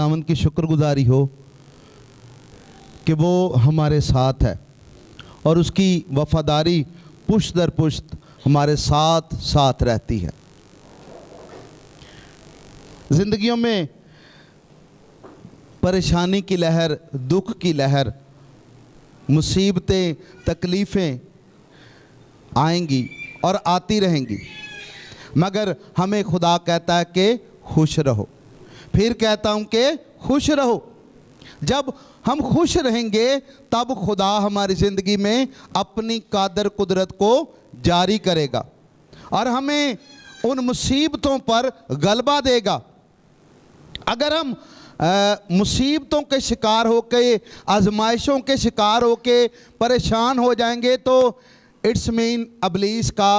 खुदावंद की शुक्रगुजारी हो कि वो हमारे साथ है और उसकी वफादारी पुश्त दर पुश्त हमारे साथ साथ रहती है। ज़िंदगियों में परेशानी की लहर, दुख की लहर, मुसीबतें, तकलीफ़ें आएंगी और आती रहेंगी, मगर हमें खुदा कहता है कि खुश रहो। फिर कहता हूँ कि खुश रहो। जब हम खुश रहेंगे तब खुदा हमारी ज़िंदगी में अपनी कादर कुदरत को जारी करेगा और हमें उन मुसीबतों पर गलबा देगा। अगर हम मुसीबतों के शिकार होके, आजमाइशों के शिकार होके परेशान हो जाएंगे तो इट्स मीन इब्लीस का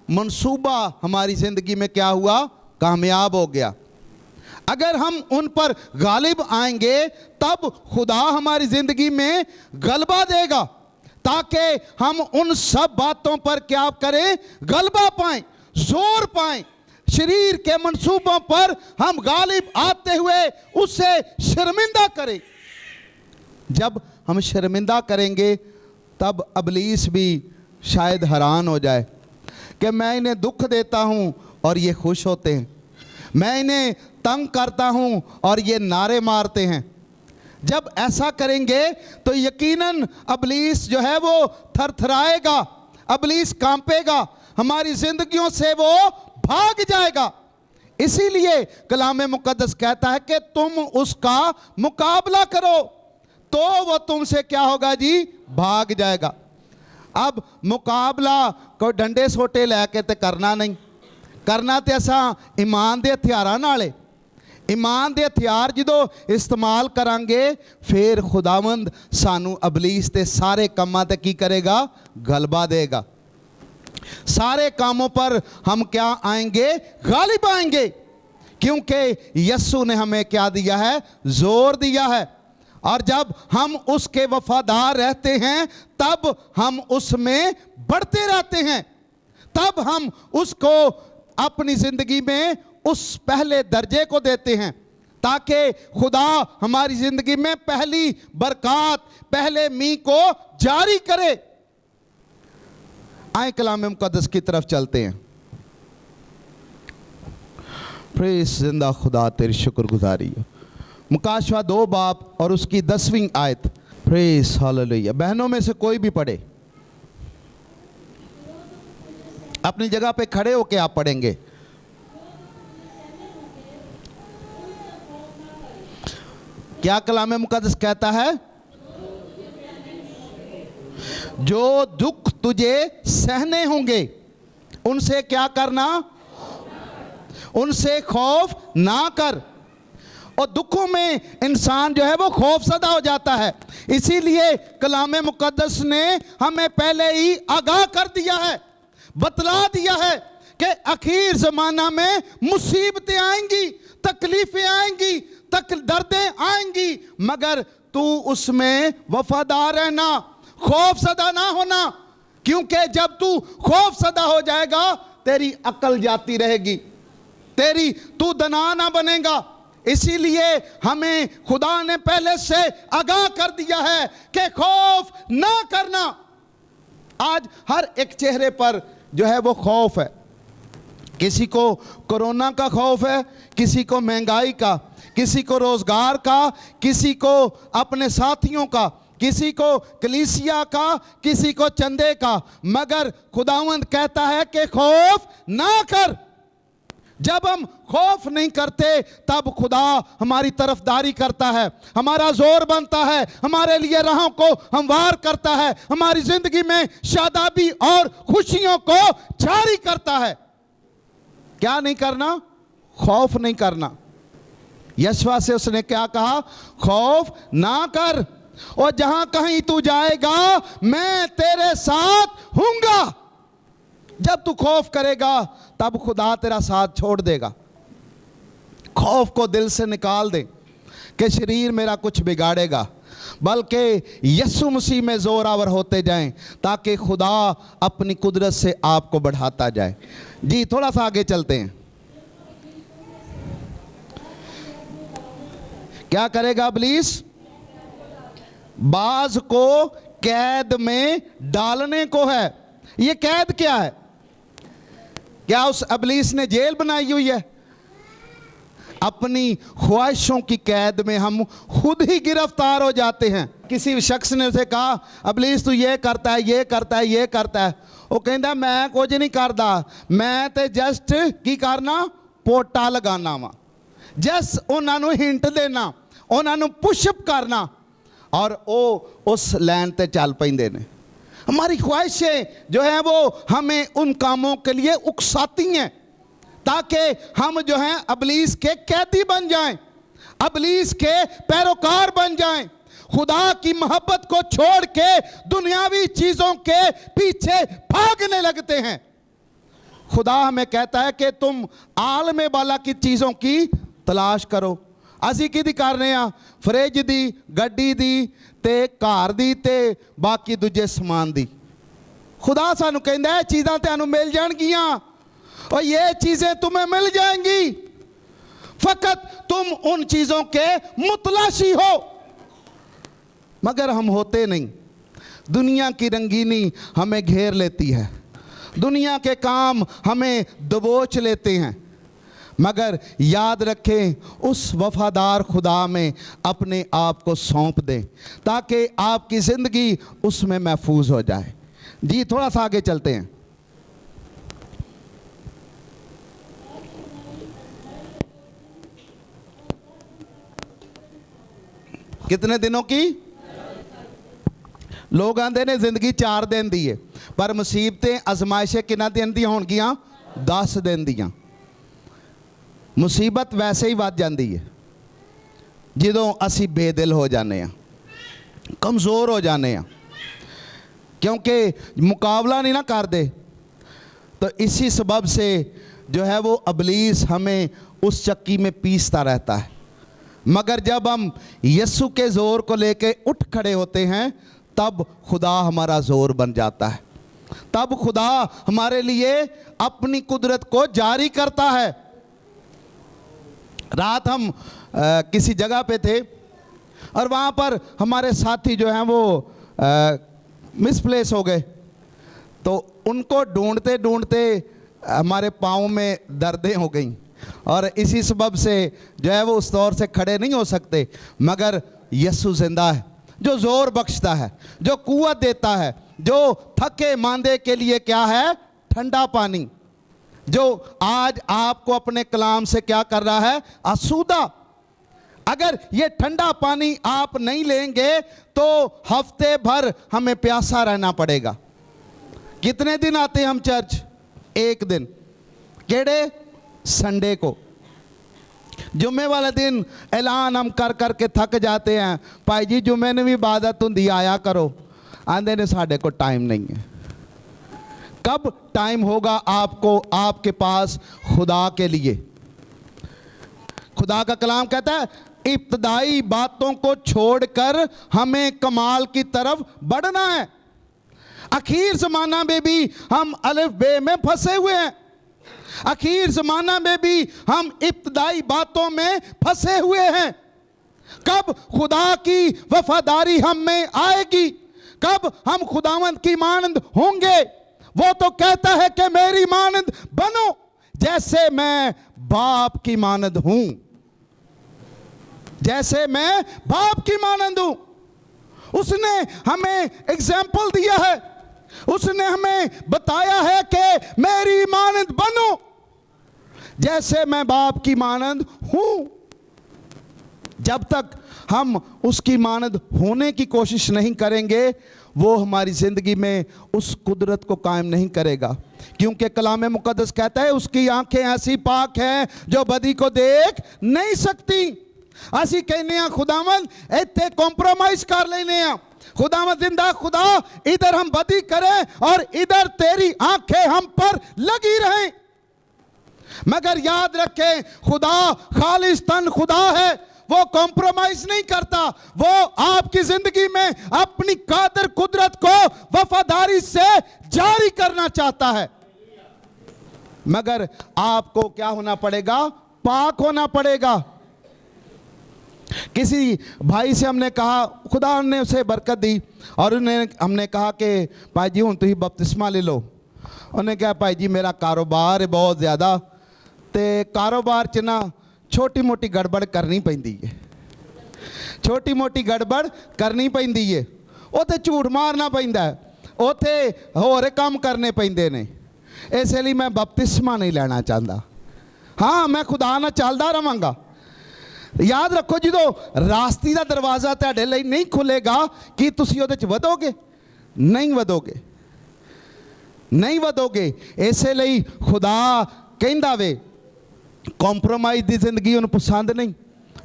मंसूबा हमारी ज़िंदगी में क्या हुआ? कामयाब हो गया। अगर हम उन पर गालिब आएंगे तब खुदा हमारी ज़िंदगी में गलबा देगा, ताकि हम उन सब बातों पर क्या करें? गलबा पाएं, जोर पाएं। शरीर के मंसूबों पर हम गालिब आते हुए उससे शर्मिंदा करें। जब हम शर्मिंदा करेंगे तब इब्लीस भी शायद हैरान हो जाए कि मैं इन्हें दुख देता हूं और ये खुश होते हैं, मैं इन्हें तंग करता हूं और ये नारे मारते हैं। जब ऐसा करेंगे तो यकीनन इब्लीस जो है वो थरथराएगा, इब्लीस कांपेगा, हमारी जिंदगियों से वो भाग जाएगा। इसीलिए कलाम मुकद्दस कहता है कि तुम उसका मुकाबला करो तो वो तुमसे क्या होगा जी? भाग जाएगा। अब मुकाबला कोई डंडे सोटे लैके ते करना नहीं, करना तो असा ईमान दे हथियारां नाल है। ईमान दे हथियार जो इस्तेमाल करांगे फिर खुदावंद सानू इब्लीस के सारे कामां ते की करेगा? गलबा देगा। सारे कामों पर हम क्या आएंगे? गालिब आएंगे, क्योंकि यस्सु ने हमें क्या दिया है? जोर दिया है। और जब हम उसके वफादार रहते हैं तब हम उसमें बढ़ते रहते हैं, तब हम उसको अपनी ज़िंदगी में उस पहले दर्जे को देते हैं, ताकि खुदा हमारी ज़िंदगी में पहली बरकत, पहले मी को जारी करे। आए कलाम मुकद्दस की तरफ चलते हैं। प्रेस जिंदा खुदा तेरी शुक्रगुजारी है। मुकाशवा 2 बाब और उसकी 10वीं आयत। Press hallelujah. बहनों में से कोई भी पढ़े, अपनी जगह पे खड़े होके आप पढ़ेंगे। क्या कलाम मुकद्दस कहता है? जो दुख तुझे सहने होंगे उनसे क्या करना? उनसे खौफ ना कर। और दुखों में इंसान जो है वो खौफसदा हो जाता है। इसीलिए कलाम मुकद्दस ने हमें पहले ही आगाह कर दिया है, बतला दिया है कि आखिर ज़माना में मुसीबतें आएंगी, तकलीफ़ें आएंगी, दर्दें आएंगी, मगर तू उसमें वफादार रहना, खौफसदा ना होना। क्योंकि जब तू खौफसदा हो जाएगा तेरी अकल जाती रहेगी, तू दना ना बनेगा। इसीलिए हमें खुदा ने पहले से आगाह कर दिया है कि खौफ ना करना। आज हर एक चेहरे पर जो है वो खौफ है। किसी को कोरोना का खौफ है, किसी को महंगाई का, किसी को रोजगार का, किसी को अपने साथियों का, किसी को कलीसिया का, किसी को चंदे का। मगर खुदावंद कहता है कि खौफ ना कर। जब हम खौफ नहीं करते तब खुदा हमारी तरफदारी करता है, हमारा जोर बनता है, हमारे लिए राहों को हमवार करता है, हमारी जिंदगी में शादाबी और खुशियों को जारी करता है। क्या नहीं करना? खौफ नहीं करना। यशवा से उसने क्या कहा? खौफ ना कर, और जहां कहीं तू जाएगा मैं तेरे साथ हूंगा। जब तू खौफ करेगा तब खुदा तेरा साथ छोड़ देगा। खौफ को दिल से निकाल दे कि शरीर मेरा कुछ बिगाड़ेगा, बल्कि यीशु मसीह में जोरावर होते जाएं ताकि खुदा अपनी कुदरत से आपको बढ़ाता जाए। जी थोड़ा सा आगे चलते हैं। क्या करेगा इब्लीस? बाज को कैद में डालने को है। ये कैद क्या है? क्या उस इब्लीस ने जेल बनाई हुई है? अपनी ख्वाहिशों की कैद में हम खुद ही गिरफ्तार हो जाते हैं। किसी शख्स ने उसे कहा, इब्लीस तू ये करता है, ये करता है, ये करता है। वो कहता मैं कुछ नहीं करता, मैं तो जस्ट की करना, पोटा लगाना वा, जस्ट उन्होंने हिंट देना, उन्होंने पुशअप करना, और वो उस लाइन ते चल पैंदे ने। हमारी ख्वाहिशें जो हैं वो हमें उन कामों के लिए उकसाती हैं ताकि हम जो हैं इब्लीस के कैदी बन जाएं, इब्लीस के पैरोकार बन जाएं, खुदा की मोहब्बत को छोड़ के दुनियावी चीज़ों के पीछे भागने लगते हैं। खुदा हमें कहता है कि तुम आलमे वाला की चीज़ों की तलाश करो। ਅਸੀਂ ਕੀ ਕਰ ਰਹੇ ਆ? ਫਰਿੱਜ ਦੀ, ਗੱਡੀ ਦੀ ਤੇ ਘਰ ਦੀ ਤੇ ਬਾਕੀ ਦੂਜੇ ਸਮਾਨ ਦੀ। खुदा सानू कहता है चीज़ां तुहानू मिल जाएंगियां, और ये चीज़ें तुम्हें मिल जाएंगी, फ़कत तुम उन चीज़ों के मुतलाशी हो। मगर हम होते नहीं। दुनिया की रंगीनी हमें घेर लेती है, दुनिया के काम हमें दबोच लेते हैं। मगर याद रखें, उस वफादार खुदा में अपने आप को सौंप दें ताकि आपकी ज़िंदगी उसमें महफूज हो जाए। जी थोड़ा सा आगे चलते हैं। कितने दिनों की? लोग आंदे ने जिंदगी 4 दिन दी है, पर मुसीबतें आजमाइशें कितना दिन दी होणगियां? 10 दिन दियां। मुसीबत वैसे ही वध जाती है ਜਦੋਂ ਅਸੀਂ बेदिल हो जाने हैं, कमज़ोर हो जाने हैं, क्योंकि मुकाबला नहीं ना करते। तो इसी सबब से जो है वो इब्लीस हमें उस चक्की में पीसता रहता है। मगर जब हम यीशु के ज़ोर को लेके उठ खड़े होते हैं तब खुदा हमारा ज़ोर बन जाता है, तब खुदा हमारे लिए अपनी कुदरत को जारी करता है। रात हम किसी जगह पे थे और वहाँ पर हमारे साथी जो हैं वो मिसप्लेस हो गए, तो उनको ढूंढते ढूंढते हमारे पाँव में दर्दें हो गई, और इसी सबब से जो है वो उस दौर से खड़े नहीं हो सकते। मगर यीशु जिंदा है, जो ज़ोर बख्शता है, जो कुव्वत देता है, जो थके मांदे के लिए क्या है? ठंडा पानी, जो आज आपको अपने कलाम से क्या कर रहा है? आसूदा। अगर ये ठंडा पानी आप नहीं लेंगे तो हफ्ते भर हमें प्यासा रहना पड़ेगा। कितने दिन आते हैं हम चर्च? 1 दिन। केड़े? संडे को। जुम्मे वाले दिन ऐलान हम कर कर के थक जाते हैं, भाई जी जुम्मे ने भी इबादत हुंदी, आया करो। आंदे ने साढ़े को टाइम नहीं है। कब टाइम होगा आपको आपके पास खुदा के लिए? खुदा का कलाम कहता है इब्तदाई बातों को छोड़कर हमें कमाल की तरफ बढ़ना है। आखिर ज़माना में भी हम अलिफ बे में फंसे हुए हैं, आखिर ज़माना में भी हम इब्तदाई बातों में फंसे हुए हैं। कब खुदा की वफादारी हम में आएगी? कब हम खुदावंद की मानंद होंगे? वो तो कहता है कि मेरी मानंद बनो जैसे मैं बाप की मानंद हूं, जैसे मैं बाप की मानंद हूं। उसने हमें एग्जाम्पल दिया है, उसने हमें बताया है कि मेरी मानंद बनो जैसे मैं बाप की मानंद हूं। जब तक हम उसकी मानंद होने की कोशिश नहीं करेंगे वो हमारी ज़िंदगी में उस कुदरत को कायम नहीं करेगा, क्योंकि कलाम मुक़द्दस कहता है उसकी आंखें ऐसी पाक हैं जो बदी को देख नहीं सकती। असी कहने हैं खुदावंद इत्थे कॉम्प्रोमाइज कर लेने हैं, खुदावंद जिंदा खुदा इधर हम बदी करें और इधर तेरी आंखें हम पर लगी रहें। मगर याद रखें खुदा खालिस्तन खुदा है, वो कॉम्प्रोमाइज नहीं करता, वो आपकी जिंदगी में अपनी कादर कुदरत को वफादारी से जारी करना चाहता है। मगर आपको क्या होना पड़ेगा? पाक होना पड़ेगा। किसी भाई से हमने कहा, खुदा ने उसे बरकत दी और हमने कहा कि भाई जी हुण तुसीं बपतिस्मा ले लो। उन्हें कहा भाई जी मेरा कारोबार है बहुत ज़्यादा, तो कारोबार च ना छोटी मोटी गड़बड़ करनी पैंदी है, छोटी मोटी गड़बड़ करनी पैंदी है, उत्थे झूठ मारना पैंदा है, उत्थे होर काम करने पैंदे ने, इसलिए मैं बपतिस्मा नहीं लेना चाहता। हाँ मैं खुदा नाल चलदा रहांगा। याद रखो जो रास्ते का दरवाज़ा तुहाडे लई नहीं खुलेगा कि तुसीं उहदे च वधोगे, नहीं वधोगे, नहीं वधोगे। इसलिए खुदा कहंदा वे कॉम्प्रोमाइज़ दी जिंदगी उन्हें पसंद नहीं,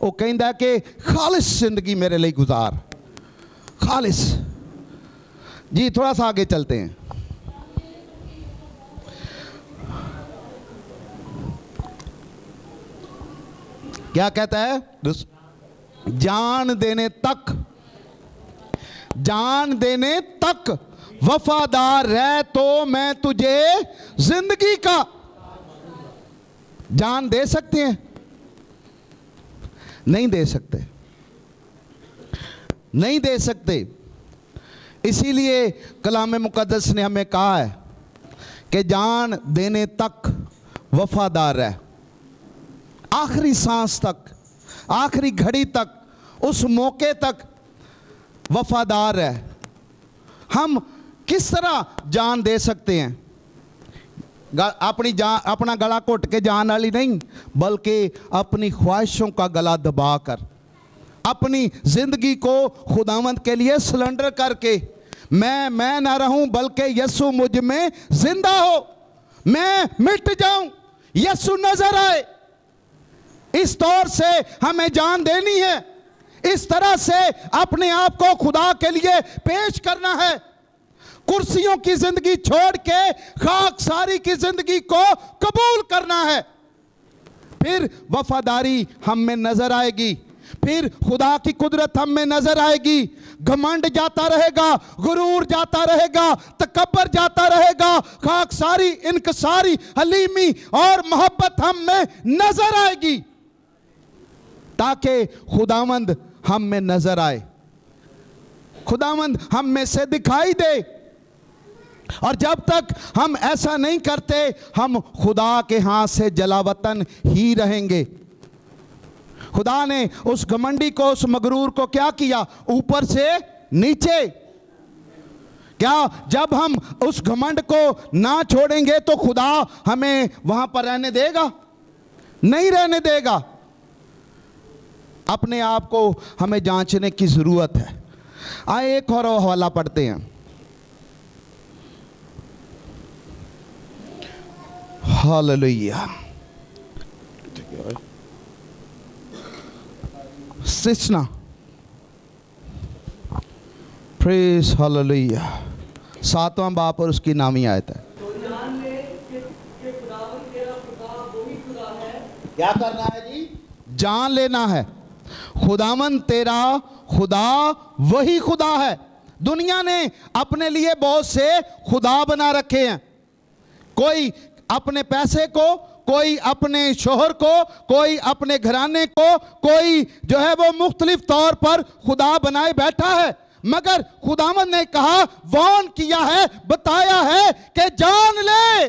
वो कहंदा कि खालिस जिंदगी मेरे लिए गुजार, खालिस। जी थोड़ा सा आगे चलते हैं। क्या कहता है? जान देने तक, जान देने तक वफादार रह तो मैं तुझे जिंदगी का। जान दे सकते हैं? नहीं दे सकते, नहीं दे सकते। इसीलिए कलाम मुकद्दस ने हमें कहा है कि जान देने तक वफादार है, आखिरी सांस तक, आखिरी घड़ी तक, उस मौके तक वफादार है। हम किस तरह जान दे सकते हैं? अपनी जान, अपना गला घुट के जान वाली नहीं, बल्कि अपनी ख्वाहिशों का गला दबाकर, अपनी ज़िंदगी को खुदावंद के लिए सरेंडर करके, मैं ना रहूं बल्कि यीशु मुझ में जिंदा हो, मैं मिट जाऊं यीशु नजर आए। इस तौर से हमें जान देनी है, इस तरह से अपने आप को खुदा के लिए पेश करना है। कुर्सियों की जिंदगी छोड़ के खाकसारी की जिंदगी को कबूल करना है, फिर वफादारी हम में नजर आएगी, फिर खुदा की कुदरत हम में नजर आएगी। घमंड जाता रहेगा, गुरूर जाता रहेगा, तकब्बर जाता रहेगा, खाकसारी, इनकसारी, हलीमी और मोहब्बत हम में नजर आएगी, ताकि खुदावंद हम में नजर आए, खुदावंद हम में से दिखाई दे। और जब तक हम ऐसा नहीं करते, हम खुदा के हाथ से जलावतन ही रहेंगे। खुदा ने उस घमंडी को, उस मगरूर को क्या किया? ऊपर से नीचे। क्या जब हम उस घमंड को ना छोड़ेंगे तो खुदा हमें वहां पर रहने देगा? नहीं रहने देगा। अपने आप को हमें जांचने की जरूरत है। आए एक और हवाला पढ़ते हैं। हालेलुया। सिस्ना प्रेज हालेलुया। 7वां बाप और उसकी नामी आयत है। क्या करना है जी? जान लेना है खुदावंद तेरा खुदा वही खुदा है। दुनिया ने अपने लिए बहुत से खुदा बना रखे हैं, कोई अपने पैसे को, कोई अपने शोहर को, कोई अपने घराने को, कोई जो है वो मुख्तलिफ तौर पर खुदा बनाए बैठा है। मगर खुदावंद ने कहा, वार्न किया है, बताया है कि जान ले,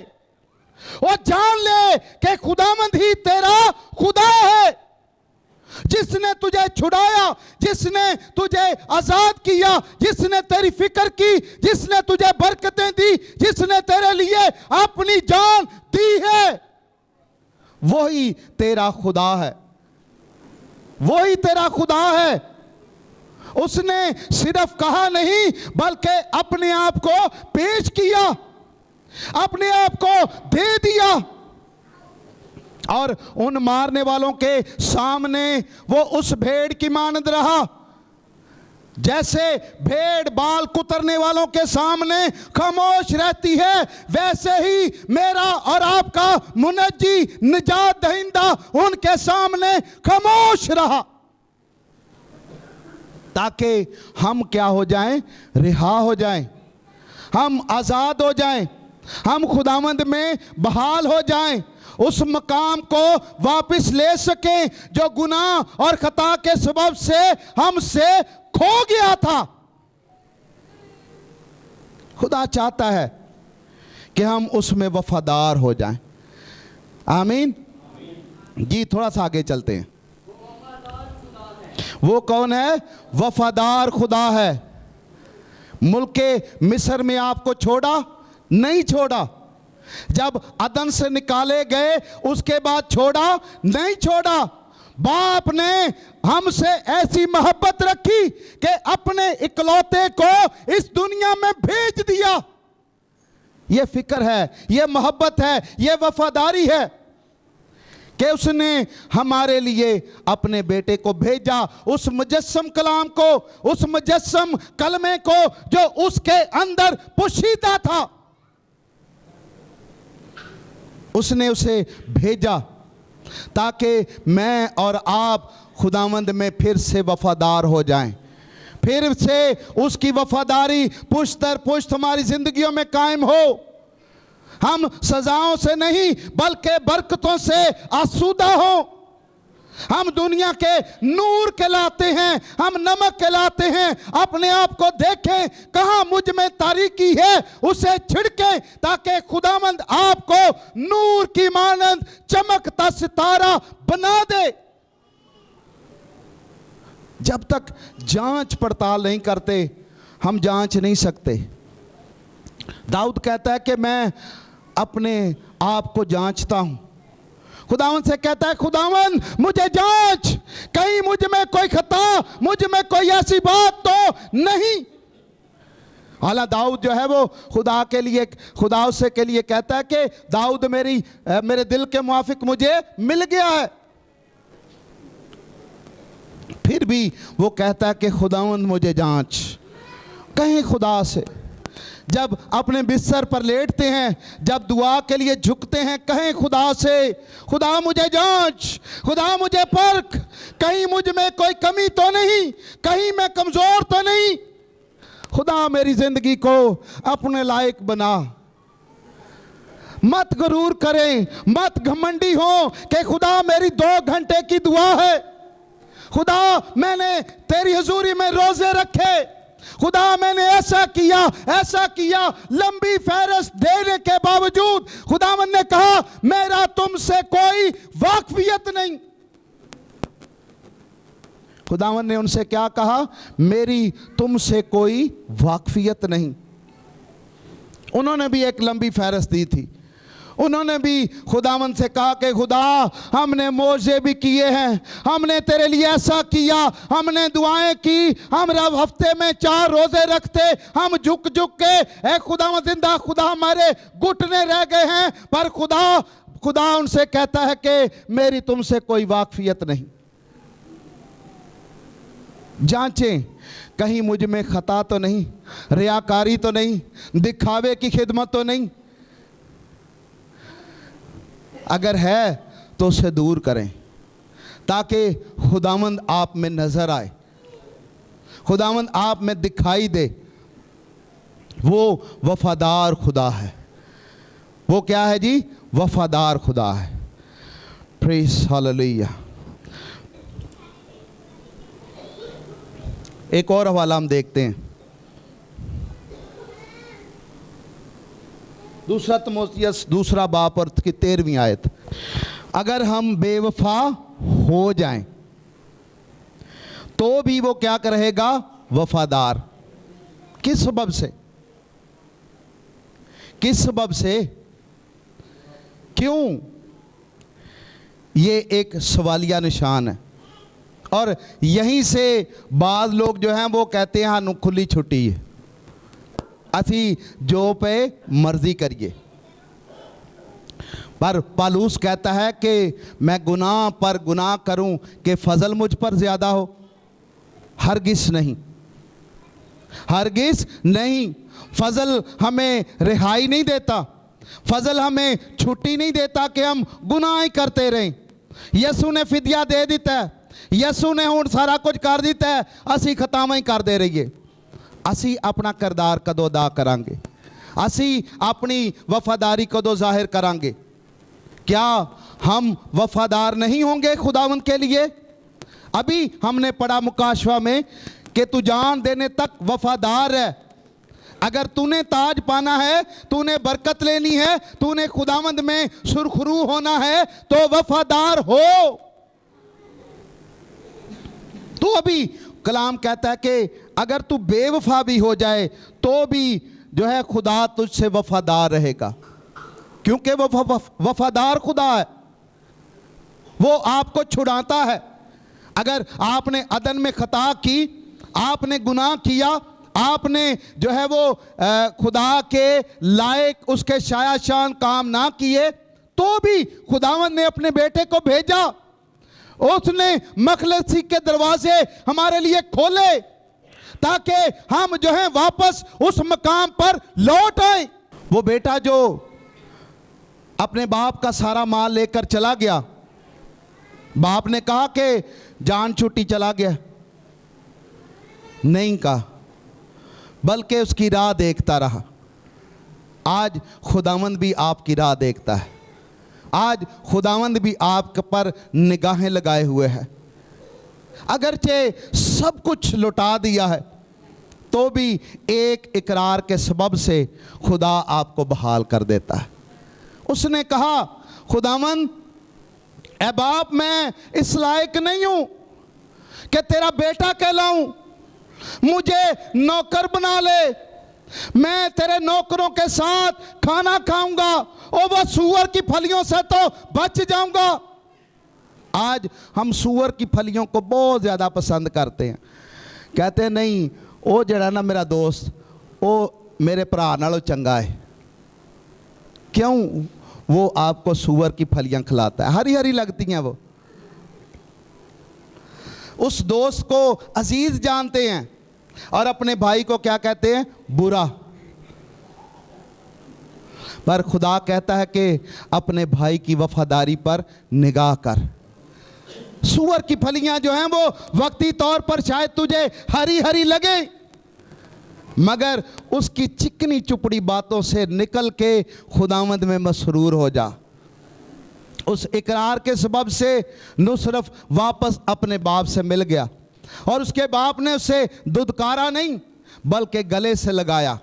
और जान ले कि खुदावंद ही तेरा खुदा है, जिसने तुझे छुड़ाया, जिसने तुझे आजाद किया, जिसने तेरी फिक्र की, जिसने तुझे बरकतें दी, जिसने तेरे लिए अपनी जान दी है, वही तेरा खुदा है, वही तेरा खुदा है। उसने सिर्फ कहा नहीं बल्कि अपने आप को पेश किया, अपने आप को दे दिया, और उन मारने वालों के सामने वो उस भेड़ की मानद रहा। जैसे भेड़ बाल कुतरने वालों के सामने खामोश रहती है, वैसे ही मेरा और आपका मुनज्जी, निजात दहिंदा उनके सामने खामोश रहा, ताकि हम क्या हो जाएं? रिहा हो जाएं, हम आज़ाद हो जाएं, हम खुदावंद में बहाल हो जाएं, उस मकाम को वापस ले सकें जो गुनाह और खता के सबब से हमसे खो गया था। खुदा चाहता है कि हम उसमें वफादार हो जाएं। आमीन जी। थोड़ा सा आगे चलते हैं। वो कौन है? वफादार खुदा है। मुल्के मिस्र में आपको छोड़ा नहीं छोड़ा, जब अदन से निकाले गए उसके बाद छोड़ा नहीं छोड़ा। बाप ने हमसे ऐसी मोहब्बत रखी कि अपने इकलौते को इस दुनिया में भेज दिया। यह फिक्र है, यह मोहब्बत है, यह वफादारी है कि उसने हमारे लिए अपने बेटे को भेजा, उस मुजस्सम कलाम को, उस मुजस्सम कलमे को जो उसके अंदर पोशीदा था। उसने उसे भेजा ताकि मैं और आप खुदावंद में फिर से वफादार हो जाएं, फिर से उसकी वफादारी पुश्त दर पुश्त हमारी जिंदगियों में कायम हो। हम सजाओं से नहीं बल्कि बरकतों से आसूदा हो। हम दुनिया के नूर कहलाते हैं, हम नमक कहलाते हैं। अपने आप को देखें, कहां मुझ में तारीकी है उसे छिड़कें ताकि खुदावंद आपको नूर की मानंद चमकता सितारा बना दे। जब तक जांच पड़ताल नहीं करते हम जांच नहीं सकते। दाऊद कहता है कि मैं अपने आप को जांचता हूं। खुदावंद से कहता है, खुदावंद मुझे जांच, कहीं मुझ में कोई खता, मुझ में कोई ऐसी बात तो नहीं। हालांकि दाऊद जो है वो खुदा के लिए, खुदा उससे के लिए कहता है कि दाऊद मेरे दिल के मुआफिक मुझे मिल गया है। फिर भी वो कहता है कि खुदावंद मुझे जांच। कहें खुदा से, जब अपने बिस्तर पर लेटते हैं, जब दुआ के लिए झुकते हैं, कहें खुदा से, खुदा मुझे जांच, खुदा मुझे परख, कहीं मुझ में कोई कमी तो नहीं, कहीं मैं कमजोर तो नहीं। खुदा मेरी जिंदगी को अपने लायक बना। मत गुरूर करें, मत घमंडी हो कि खुदा मेरी 2 घंटे की दुआ है, खुदा मैंने तेरी हुजूरी में रोजे रखे, खुदा मैंने ऐसा किया। लंबी फहरिस्त देने के बावजूद खुदावंद ने कहा मेरा तुमसे कोई वाकफियत नहीं। खुदावंद ने उनसे क्या कहा? मेरी तुमसे कोई वाकफियत नहीं। उन्होंने भी एक लंबी फहरिस्त दी थी। उन्होंने भी खुदावंद से कहा कि खुदा हमने मोजे भी किए हैं, हमने तेरे लिए ऐसा किया, हमने दुआएं की, हम हफ्ते में 4 रोजे रखते, हम झुक झुक के ए खुदावंद जिंदा खुदा हमारे घुटने रह गए हैं। पर खुदा उनसे कहता है कि मेरी तुमसे कोई वाकफियत नहीं। जांचें कहीं मुझ में खता तो नहीं, रियाकारी तो नहीं, दिखावे की खिदमत तो नहीं। अगर है तो उसे दूर करें ताकि खुदावंद आप में नजर आए, खुदावंद आप में दिखाई दे। वो वफादार खुदा है। वो क्या है जी? वफादार खुदा है। Praise hallelujah. एक और हवाला हम देखते हैं, दूसरा तिमोथियस 2 बाब और 13वीं आयत। अगर हम बेवफा हो जाएं तो भी वो क्या करेगा? वफादार। किस सबब से? किस सबब से? क्यों? ये एक सवालिया निशान है। और यहीं से बाद लोग जो हैं वो कहते हैं हाँ खुली छुट्टी है, असी जो पे मर्जी करिए। पर पालूस कहता है कि मैं गुनाह पर गुनाह करूं कि फजल मुझ पर ज्यादा हो। हरगिज नहीं, हरगिज नहीं। फजल हमें रिहाई नहीं देता, फजल हमें छुट्टी नहीं देता कि हम गुनाह ही करते रहें। यसू ने फिदिया दे दिता है, यसू ने हुण सारा कुछ कर दिता है, असी खतावां ही करते रहिए। असी अपना किरदार कदों अदा करांगे? असी अपनी वफादारी कदों जाहिर करांगे? क्या हम वफादार नहीं होंगे खुदावंद के लिए? अभी हमने पढ़ा मुकाशवा में कि तू जान देने तक वफादार है। अगर तूने ताज पाना है, तूने बरकत लेनी है, तूने खुदावंद में सुरखरू होना है, तो वफादार हो। तो अभी कलाम कहता है कि अगर तू बेवफा भी हो जाए तो भी जो है खुदा तुझसे वफादार रहेगा, क्योंकि वो वफादार खुदा है। वो आपको छुड़ाता है। अगर आपने अदन में खता की, आपने गुनाह किया, आपने जो है वो खुदा के लायक उसके शायाशान काम ना किए, तो भी खुदावंद ने अपने बेटे को भेजा। उसने मखलसी के दरवाजे हमारे लिए खोले ताकि हम जो है वापस उस मकाम पर लौट आए। वो बेटा जो अपने बाप का सारा माल लेकर चला गया, बाप ने कहा कि जान छुट्टी चला गया, नहीं कहा, बल्कि उसकी राह देखता रहा। आज खुदावंद भी आपकी राह देखता है। आज खुदावंद भी आप पर निगाहें लगाए हुए है। अगरचे सब कुछ लौटा दिया है तो भी एक इकरार के सबब से खुदा आपको बहाल कर देता है। उसने कहा, खुदावंद ऐ बाप, मैं इस लायक नहीं हूं कि तेरा बेटा कहलाऊं, मुझे नौकर बना ले, मैं तेरे नौकरों के साथ खाना खाऊंगा और वह सूअर की फलियों से तो बच जाऊंगा। आज हम सूअर की फलियों को बहुत ज़्यादा पसंद करते हैं। कहते हैं नहीं, वो जड़ा ना मेरा दोस्त, वो मेरे भरा नालों चंगा है। क्यों? वो आपको सूअर की फलियां खिलाता है, हरी हरी लगती हैं वो। उस दोस्त को अजीज जानते हैं और अपने भाई को क्या कहते हैं? बुरा। पर खुदा कहता है कि अपने भाई की वफादारी पर निगाह कर। सूअर की फलियां जो हैं वो वक्ती तौर पर शायद तुझे हरी हरी लगे, मगर उसकी चिकनी चुपड़ी बातों से निकल के खुदावंद में मसरूर हो जा। उस इकरार के सबब से नुसरत वापस अपने बाप से मिल गया और उसके बाप ने उसे दुदकारा नहीं बल्कि गले से लगाया,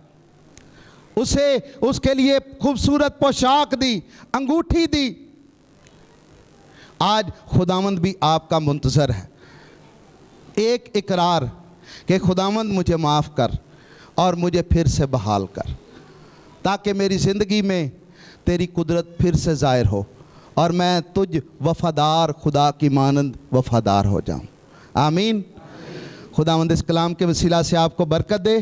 उसे उसके लिए खूबसूरत पोशाक दी, अंगूठी दी। आज खुदावंद भी आपका मुंतजर है। एक इकरार कि खुदावंद मुझे माफ़ कर और मुझे फिर से बहाल कर, ताकि मेरी ज़िंदगी में तेरी कुदरत फिर से ज़ाहिर हो और मैं तुझ वफ़ादार खुदा की मानंद वफ़ादार हो जाऊं। आमीन। खुदावंद इस कलाम के वसीला से आपको बरकत दे।